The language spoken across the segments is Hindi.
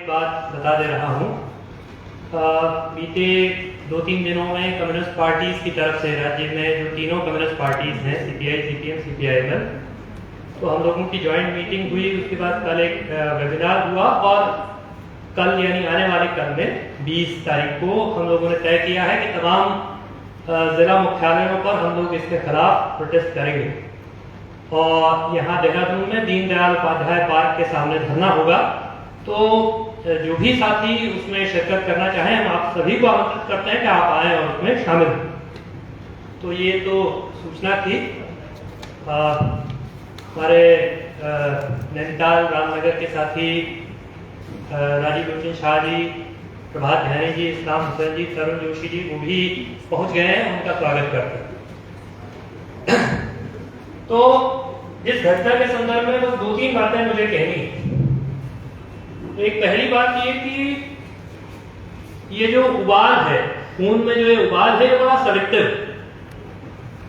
बात बता दे रहा हूँ। बीते 2-3 दिनों में कम्युनिस्ट पार्टीज की तरफ से राज्य में जो तीनों कम्युनिस्ट पार्टीज हैं, सीपीआई, सीपीएम, सीपीआईएल, तो हम लोगों की जॉइंट मीटिंग हुई। उसके बाद कल एक वेबिनार हुआ और कल यानी आने वाले कल में 20 तारीख को हम लोगों ने तय किया है कि तमाम जिला मुख्यालयों पर हम लोग इसके खिलाफ प्रोटेस्ट करेंगे और यहाँ देहरादून में दीनदयाल उपाध्याय पार्क के सामने धरना होगा। तो जो भी साथी उसमें शिरकत करना चाहें, हम आप सभी को आमंत्रित करते हैं कि आप आएं और उसमें शामिल हों। तो ये तो सूचना थी। हमारे नैनीताल रामनगर के साथी राजीव लोचन शाह जी, प्रभात ध्यानी जी, इस्लाम हुसैन जी, तरुण जोशी जी, वो भी पहुंच गए हैं। उनका स्वागत करते हैं। तो इस घटना के संदर्भ में बस 2-3 बातें मुझे कहनी है। तो एक पहली बात ये कि ये जो उबाल है, खून में जो ये उबाल है, ये बड़ा सेलेक्टिव।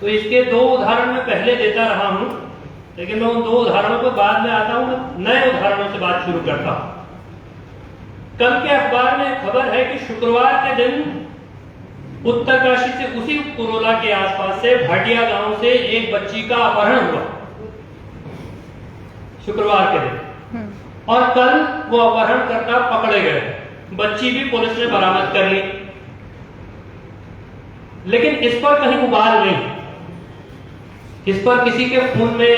तो इसके 2 उदाहरण मैं पहले देता रहा हूं, लेकिन मैं उन 2 उदाहरणों को बाद में आता हूं, नए उदाहरणों से बात शुरू करता हूं। कल के अखबार में खबर है कि शुक्रवार के दिन उत्तरकाशी से उसी कुरोला के आसपास से भाटिया गांव से एक बच्ची का अपहरण हुआ, शुक्रवार के दिन। और कल वो अपहरणकर्ता पकड़े गए। बच्ची भी पुलिस ने बरामद कर ली, लेकिन इस पर कहीं उबाल नहीं। इस पर किसी के खून में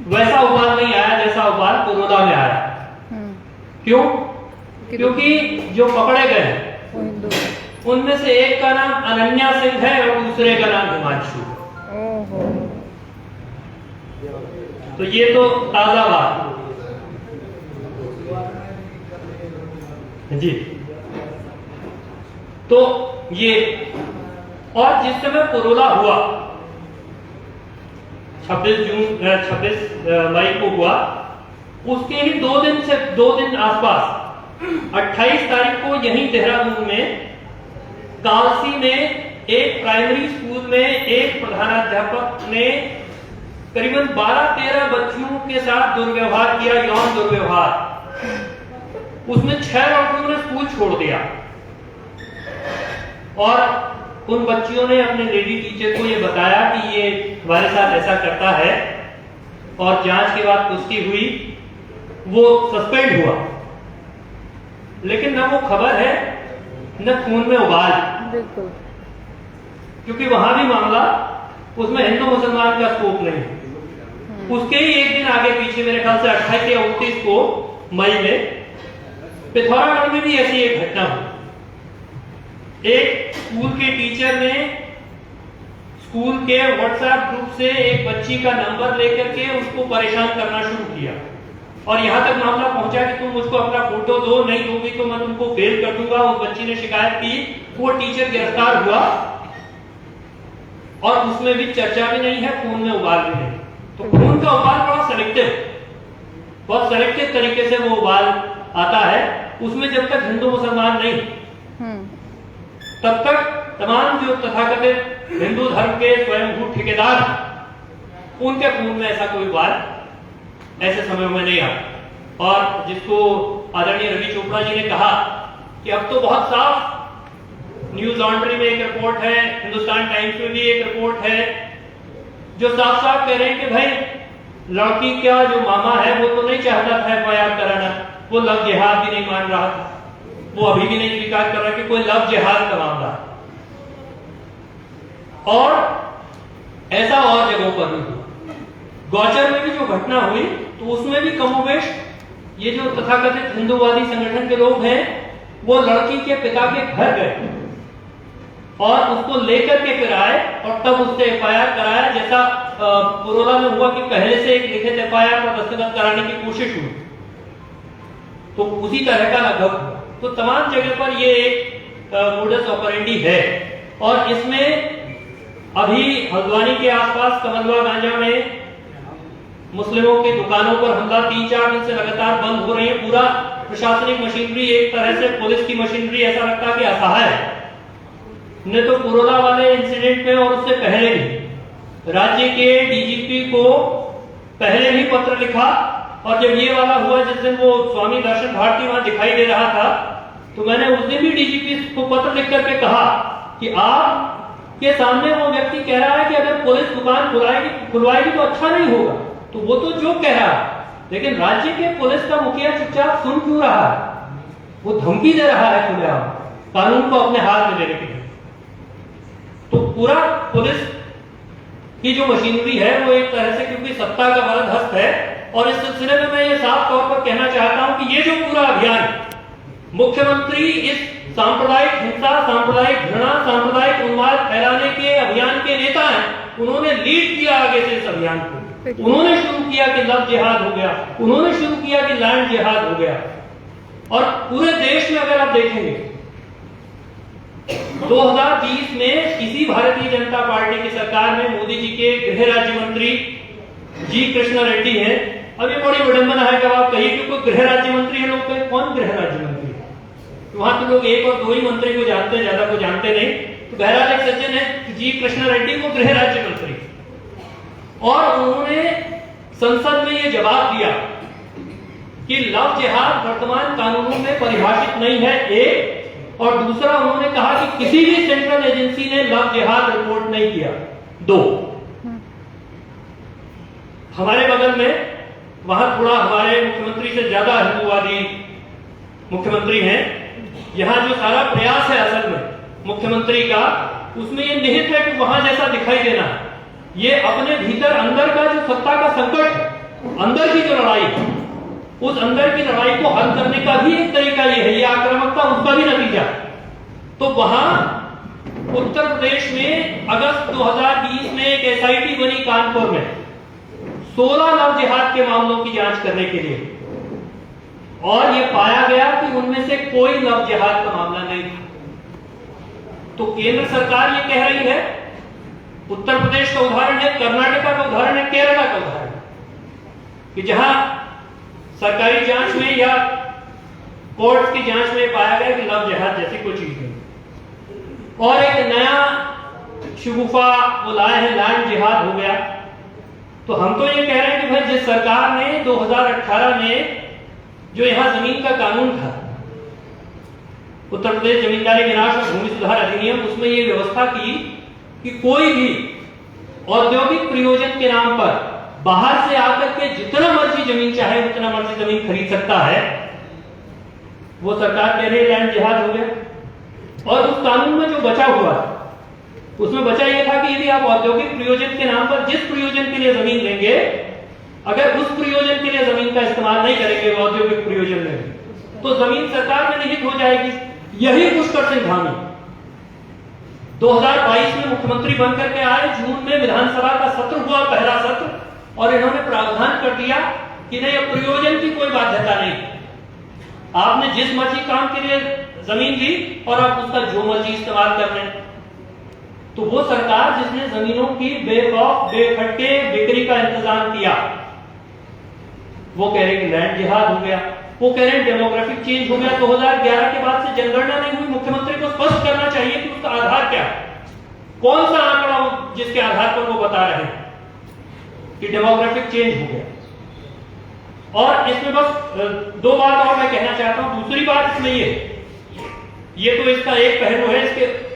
वैसा उबाल नहीं आया जैसा उबाल कुरोला में आया। क्यों? क्योंकि जो पकड़े गए उनमें से एक का नाम अनन्या सिंह है और दूसरे का नाम हिमांशु। तो ये तो ताजा बात जी। तो ये, और जिस समय कुरोला हुआ 26 मई को हुआ, उसके ही 2 दिन आसपास 28 तारीख को यहीं देहरादून में कालसी में एक प्राइमरी स्कूल में एक प्रधानाध्यापक ने करीबन 12-13 बच्चियों के साथ दुर्व्यवहार किया, यौन दुर्व्यवहार। उसमें 6 लड़कियों ने स्कूल छोड़ दिया और उन बच्चियों ने अपने लेडी टीचर को यह बताया कि ये हमारे साथ ऐसा करता है, और जांच के बाद पुष्टि हुई, वो सस्पेंड हुआ। लेकिन न वो खबर है न खून में उबाल, क्योंकि वहां भी मामला, उसमें हिंदू मुसलमान का स्कोप नहीं। उसके ही एक दिन आगे पीछे, मेरे ख्याल से 28 या 29 को मई में पिथौरागढ़ में भी ऐसी एक घटना हुई। एक स्कूल के टीचर ने स्कूल के व्हाट्सएप ग्रुप से एक बच्ची का नंबर लेकर के उसको परेशान करना शुरू किया, और यहां तक मामला पहुंचा कि तुम मुझको अपना फोटो दो, नहीं दोगी तो मैं तुमको फेल कर दूंगा। उस बच्ची ने शिकायत की, वो टीचर गिरफ्तार हुआ, और उसमें भी चर्चा भी नहीं है, खून में उबाल भी नहीं। तो खून का उबाल बड़ा सेलेक्टिव, बहुत सेलेक्टिव तरीके से वो उबाल आता है। उसमें जब तक हिंदू मुसलमान नहीं, तब तक तमाम जो तथाकथित हिंदू धर्म के स्वयंभू ठेकेदार, उनके खून में ऐसा कोई उबाल ऐसे समय में नहीं आता। और जिसको आदरणीय रवि चोपड़ा जी ने कहा कि अब तो बहुत साफ, न्यूज लॉन्ड्री में एक रिपोर्ट है, हिंदुस्तान टाइम्स में भी एक रिपोर्ट है, जो साफ साफ कह रहे हैं कि भाई लड़की का जो मामा है वो तो नहीं चाहता था एफआईआर कराना, वो लव जिहाद भी नहीं मान रहा था, वो अभी भी नहीं स्वीकार कर रहा कि कोई लव जिहाद का मामला है। और ऐसा और जगहों पर भी हुआ। गौचर में भी जो घटना हुई, तो उसमें भी कमोबेश ये जो तथाकथित हिंदूवादी संगठन के लोग हैं, वो लड़की के पिता के घर गए और उसको लेकर के फिर आए और तब उससे एफआईआर कराया, जैसा कुरोला में हुआ कि पहले से एक लिखित एफआईआर पर दस्तखत कराने की कोशिश हुई। तो उसी तरह का लगभग, तो तमाम जगह पर ये एक मोडस ऑपरेंडी है। और इसमें अभी हल्द्वानी के आसपास कमलवा गांजा में मुस्लिमों की दुकानों पर हमला 3-4 दिन से लगातार बंद हो रही है। पूरा प्रशासनिक मशीनरी, एक तरह से पुलिस की मशीनरी, ऐसा लगता है कि असहाय है। ने तो कुरोला वाले इंसिडेंट में और उससे पहले भी राज्य के डीजीपी को पहले भी पत्र लिखा और जब ये वाला हुआ जिस दिन वो स्वामी दर्शन भारती वहां दिखाई दे रहा था, तो मैंने उस दिन भी डीजीपी को पत्र लिख करके कहा कि आप के सामने वो व्यक्ति कह रहा है कि अगर पुलिस दुकान खुलवाएगी तो अच्छा नहीं होगा, तो वो तो जो कह रहा है, लेकिन राज्य के पुलिस का मुखिया चुपचाप सुन क्यों रहा है? वो धमकी दे रहा है खुलेआम कानून को अपने हाथ में लेने के लिए। तो पूरा पुलिस की जो मशीनरी है वो एक तरह से, क्योंकि सत्ता का वरद हस्त है, और इस सिलसिले में मैं ये साफ तौर पर कहना चाहता हूं कि ये जो पूरा अभियान मुख्यमंत्री इस सांप्रदायिक हिंसा, सांप्रदायिक घृणा, सांप्रदायिक उन्माद फैलाने के अभियान के नेता हैं, उन्होंने लीड किया आगे से इस अभियान को। उन्होंने शुरू किया कि लव जिहाद हो गया, उन्होंने शुरू किया कि लैंड जिहाद हो गया। और पूरे देश में अगर आप देखेंगे 2020 में इसी भारतीय जनता पार्टी की सरकार में मोदी जी के गृह राज्य मंत्री जी कृष्णा रेड्डी हैं। अब ये बड़ी विडंबना है जब आप कहिए कि कोई गृह राज्य मंत्री है, लोग कहें कौन गृह राज्य मंत्री है? वहां तो लोग एक और दो ही मंत्री को जानते हैं, ज्यादा को जानते नहीं। तो बहरहाल एक सज्जन है जी कृष्णा रेड्डी को गृह राज्य मंत्री, और उन्होंने संसद में ये जवाब दिया कि लव जिहाद वर्तमान कानूनों में परिभाषित नहीं है, एक, और दूसरा उन्होंने कहा कि किसी भी सेंट्रल एजेंसी ने लव जिहाद रिपोर्ट नहीं किया, दो। हमारे बगल में वहां थोड़ा हमारे मुख्यमंत्री से ज्यादा हिंदूवादी मुख्यमंत्री हैं। यहां जो सारा प्रयास है असल में मुख्यमंत्री का, उसमें ये निहित है कि वहां जैसा दिखाई देना है, ये अपने भीतर अंदर का जो सत्ता का संकट है, अंदर की जो लड़ाई है, उस अंदर की लड़ाई को हल करने का भी एक तरीका ये है, ये आक्रामकता उसका भी नतीजा। तो वहां उत्तर प्रदेश में अगस्त 2020 में एक एसआईटी बनी कानपुर में 16 लव जिहाद के मामलों की जांच करने के लिए, और यह पाया गया कि उनमें से कोई लव जिहाद का मामला नहीं था। तो केंद्र सरकार ये कह रही है, उत्तर प्रदेश का उदाहरण है, कर्नाटका का उदाहरण है, केरला का उदाहरण है, कि जहां सरकारी जांच में या कोर्ट की जांच में पाया गया कि लव जिहाद जैसी कोई चीज नहीं। और एक नया शगुफा वो लाए हैं, लैंड जिहाद हो गया। तो हम तो ये कह रहे हैं कि भाई जिस सरकार ने 2018 में जो यहां जमीन का कानून था, उत्तर प्रदेश जमींदारी विनाश और भूमि सुधार अधिनियम, उसमें ये व्यवस्था की कि कोई भी औद्योगिक प्रयोजन के नाम पर बाहर से आकर के जितना मर्जी जमीन चाहे उतना मर्जी जमीन खरीद सकता है, वो सरकार कह रही लैंड जिहाद हो गया। और उस कानून में जो बचा हुआ है, उसमें बचा यह था कि यदि आप औद्योगिक प्रयोजन के नाम पर जिस प्रयोजन के लिए जमीन लेंगे, अगर उस प्रयोजन के लिए जमीन का इस्तेमाल नहीं करेंगे औद्योगिक प्रयोजन में, तो जमीन सरकार में निहित हो जाएगी। यही पुष्कर सिंह धामी 2022 में मुख्यमंत्री बनकर के आए, जून में विधानसभा का सत्र हुआ, पहला सत्र, और इन्होंने प्रावधान कर दिया कि नहीं, अब प्रयोजन की कोई बाध्यता नहीं, आपने जिस मर्जी काम के लिए जमीन ली और आप उसका जो मर्जी इस्तेमाल कर रहे हैं। तो वो सरकार जिसने जमीनों की बेखौफ बेखटके बिक्री का इंतजाम किया, वो कह रहे कि लैंड जिहाद हो गया। वो कह रहे हैं डेमोग्राफिक चेंज हो गया। 2011 के बाद से जनगणना नहीं हुई। मुख्यमंत्री को स्पष्ट करना चाहिए कि उसका आधार क्या है, कौन सा आंकड़ा जिसके आधार पर वो बता रहे हैं कि डेमोग्राफिक चेंज हो गया। और इसमें बस दो बात और मैं कहना चाहता हूं। दूसरी बात इसमें ये तो इसका एक पहलू है,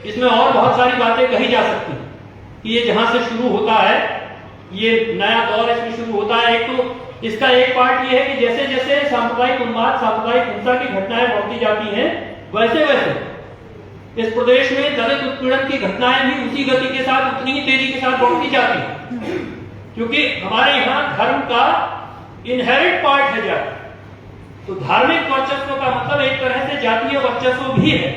इसमें और बहुत सारी बातें कही जा सकती कि ये जहां से शुरू होता है, ये नया दौर इसमें शुरू होता है। एक तो इसका एक पार्ट ये है कि जैसे जैसे सांप्रदायिक उन्माद, सांप्रदायिक हिंसा की घटनाएं बढ़ती जाती हैं, वैसे वैसे इस प्रदेश में दलित उत्पीड़न की घटनाएं भी उसी गति के साथ, उतनी ही तेजी के साथ बढ़ती जाती हैं, क्योंकि हमारे यहाँ धर्म का इनहेरिट पार्ट है जाति। तो धार्मिक वर्चस्व का मतलब एक तरह से जातीय वर्चस्व भी है।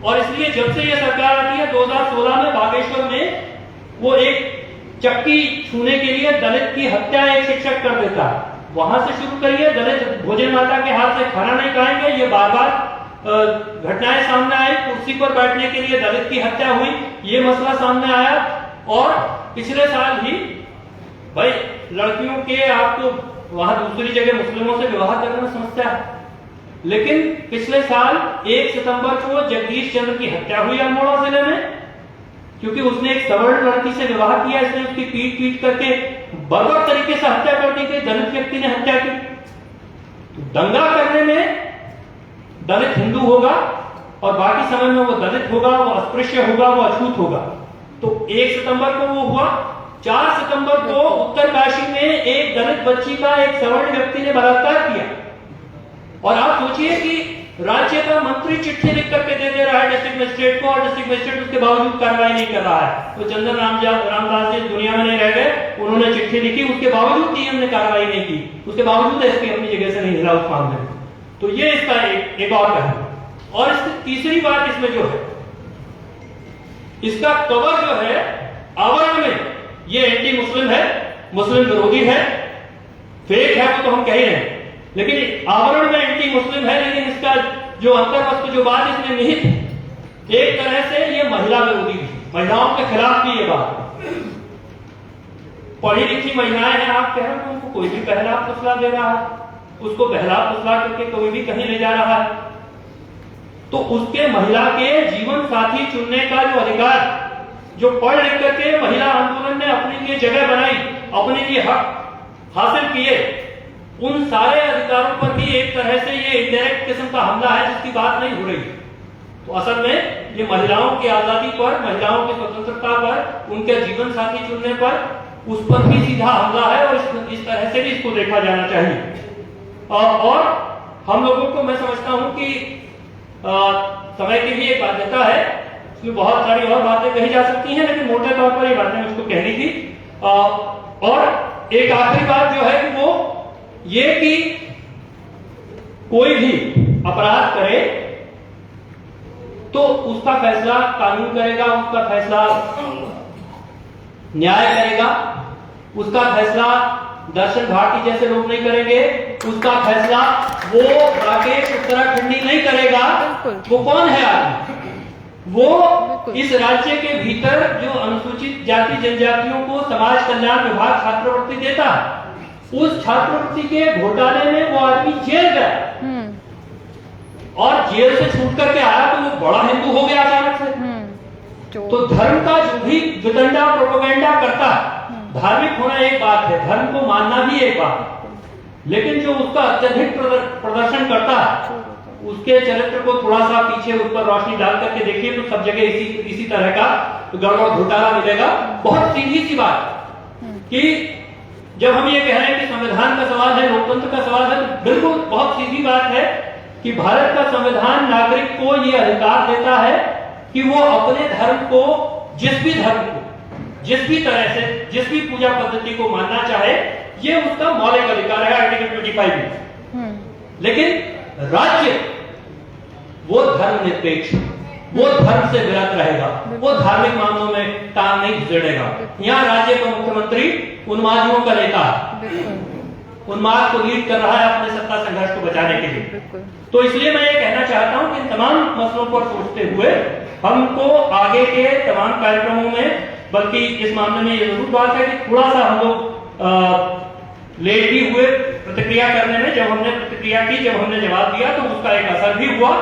और इसलिए जब से ये सरकार आती है 2016 में बागेश्वर में वो एक चक्की छूने के लिए दलित की हत्या एक शिक्षक कर देता है। वहां से शुरू करिए, दलित भोजन माता के हाथ से खाना नहीं खाएंगे, ये बार बार घटनाएं सामने आई। कुर्सी पर बैठने के लिए दलित की हत्या हुई, ये मसला सामने आया। और पिछले साल ही भाई लड़कियों के आपको वहां दूसरी जगह मुस्लिमों से विवाह करने में समस्या है, लेकिन पिछले साल 1 सितंबर को जगदीश चंद्र की हत्या हुई अल्मोड़ा जिले में, क्योंकि उसने एक सवर्ण लड़की से विवाह किया। इसने उसकी पीट करके बर्बर तरीके से हत्या कर दी गई, दलित व्यक्ति ने हत्या की। दंगा करने में दलित हिंदू होगा और बाकी समय में वो दलित होगा, वो अस्पृश्य होगा, वो अछूत होगा। तो 1 सितंबर को वो हुआ। 4 सितंबर को उत्तरकाशी में एक दलित बच्ची का एक सवर्ण व्यक्ति ने बलात्कार किया। और आप सोचिए कि राज्य का मंत्री चिट्ठी लिख करके दे रहा है डिस्ट्रिक्ट मजिस्ट्रेट को, और डिस्ट्रिक्ट मजिस्ट्रेट उसके बावजूद कार्रवाई नहीं कर रहा है। तो चंदन रामदास जी दुनिया में नहीं रह गए, उन्होंने चिट्ठी लिखी, उसके बावजूद डीएम ने कार्रवाई नहीं की, उसके बावजूद एसपी अपनी जगह से नहीं हिला उस मामले में। तो ये इसका एक और पहलू। और इसकी तीसरी बात इसमें जो है, इसका कवर जो है आवरण में, ये एंटी मुस्लिम है, मुस्लिम विरोधी है, फेक है वो तो हम कह ही रहे हैं, लेकिन आवरण में एंटी मुस्लिम है। लेकिन इसका जो अंतर्वस्त्र जो बात इसमें निहित है, एक तरह से ये महिला विरोधी भी, महिलाओं के खिलाफ भी ये बात। पढ़ी लिखी महिलाएं हैं, आप कह रहे हैं उनको कोई भी पहला फुसला दे रहा है, उसको बहला फुसला करके कोई भी कहीं ले जा रहा है, तो उसके महिला के जीवन साथी चुनने का जो अधिकार, जो पढ़ लिख करके महिला आंदोलन ने अपने लिए जगह बनाई, अपने लिए हक हासिल किए, उन सारे अधिकारों पर भी एक तरह से ये इनडायरेक्ट किस्म का हमला है जिसकी बात नहीं हो रही। तो असल में ये महिलाओं की आजादी पर, महिलाओं की स्वतंत्रता पर, उनके जीवन साथी चुनने पर, उस पर भी सीधा हमला है। और इस तरह से भी इसको देखा जाना चाहिए। और हम लोगों को, मैं समझता हूं कि समय की भी एक बाध्यता है, इसमें बहुत सारी और बातें कही जा सकती हैं, लेकिन मोटे तौर पर ये बातें मुझको कहनी थी। और एक आखिरी बात जो है कि वो ये कि कोई भी अपराध करे तो उसका फैसला कानून करेगा, उसका फैसला न्याय करेगा, उसका फैसला दर्शन भारती जैसे लोग नहीं करेंगे, उसका फैसला वो राकेश उत्तराखंडी नहीं करेगा। वो कौन है आदमी? वो इस राज्य के भीतर जो अनुसूचित जाति जनजातियों को समाज कल्याण विभाग छात्रवृत्ति देता है, उस छात्रवृत्ति के घोटाले में वो आदमी जेल गया और जेल से छूट करके आया तो वो बड़ा हिंदू हो गया अचानक से। तो धर्म का जो भी वितंडा प्रोपेगेंडा करता है, धार्मिक होना एक बात है, धर्म को मानना भी एक बात है, लेकिन जो उसका अत्यधिक प्रदर्शन करता है, उसके चरित्र को थोड़ा सा पीछे उस पर रोशनी डाल करके देखिए तो सब जगह इसी तरह का गड़बड़ घोटाला मिलेगा। बहुत सीधी सी बात कि जब हम ये कह रहे हैं कि संविधान का सवाल है, लोकतंत्र का सवाल है, तो बिल्कुल बहुत सीधी बात है कि भारत का संविधान नागरिक को ये अधिकार देता है कि वो अपने धर्म को, जिस भी धर्म को, जिस भी तरह से, जिस भी पूजा पद्धति को मानना चाहे, ये उसका मौलिक अधिकार है आर्टिकल 25 में। लेकिन राज्य वो धर्मनिरपेक्ष, वो धर्म से विरत रहेगा, वो धार्मिक मामलों में टांग नहीं घुसेड़ेगा। यहाँ राज्य का मुख्यमंत्री उन्मादियों का नेता है, उन्माद को लीड कर रहा है अपने सत्ता संघर्ष को बचाने के लिए। तो इसलिए मैं ये कहना चाहता हूं कि इन तमाम मसलों पर सोचते हुए हमको आगे के तमाम कार्यक्रमों में, बल्कि इस मामले में ये जरूर बात है कि थोड़ा सा हम लोग लेट भी हुए प्रतिक्रिया करने में। जब हमने प्रतिक्रिया की, जब हमने जवाब दिया तो उसका एक असर भी हुआ।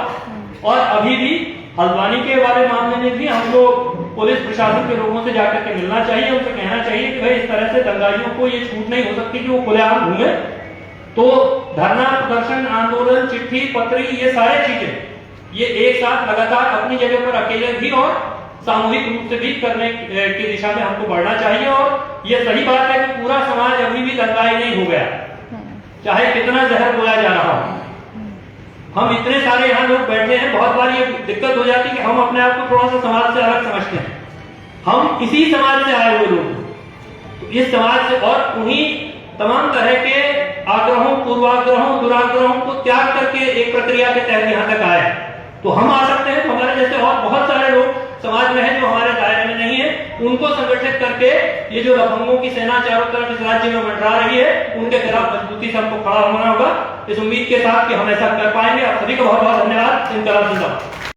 और अभी भी हल्द्वानी के वाले मामले में भी हमको पुलिस प्रशासन के लोगों से जाकर के मिलना चाहिए, उनसे कहना चाहिए कि भाई इस तरह से दंगाइयों को ये छूट नहीं हो सकती कि वो खुलेआम घूमे। तो धरना, प्रदर्शन, आंदोलन, चिट्ठी पत्री, ये सारे चीजें ये एक साथ लगातार अपनी जगह पर अकेले भी और सामूहिक रूप से भी करने की दिशा में हमको बढ़ना चाहिए। और ये सही बात है कि पूरा समाज अभी भी दंगाई नहीं हो गया, चाहे कितना जहर बोला जा रहा हो। हम इतने सारे यहाँ लोग बैठे हैं, बहुत बार ये दिक्कत हो जाती है कि हम अपने आप को थोड़ा सा समाज से अलग समझते हैं। हम इसी समाज से आए हुए लोग, तो इस समाज से और उन्हीं तमाम तरह के आग्रहों, पूर्वाग्रहों, दुराग्रहों को त्याग करके एक प्रक्रिया के तहत यहाँ तक आए। तो हम आ सकते हैं, तो हमारे जैसे और बहुत सारे लोग समाज में हैं जो हमारे दायरे में नहीं है, उनको संगठित करके ये जो लफंगों की सेना चारों तरफ इस राज्य में मंडरा रही है, उनके खिलाफ मजबूती से हमको खड़ा होना होगा। इस उम्मीद के साथ कि हम ऐसा कर पाएंगे। आप सभी को बहुत बहुत धन्यवाद। इनकलाब जिंदाबाद।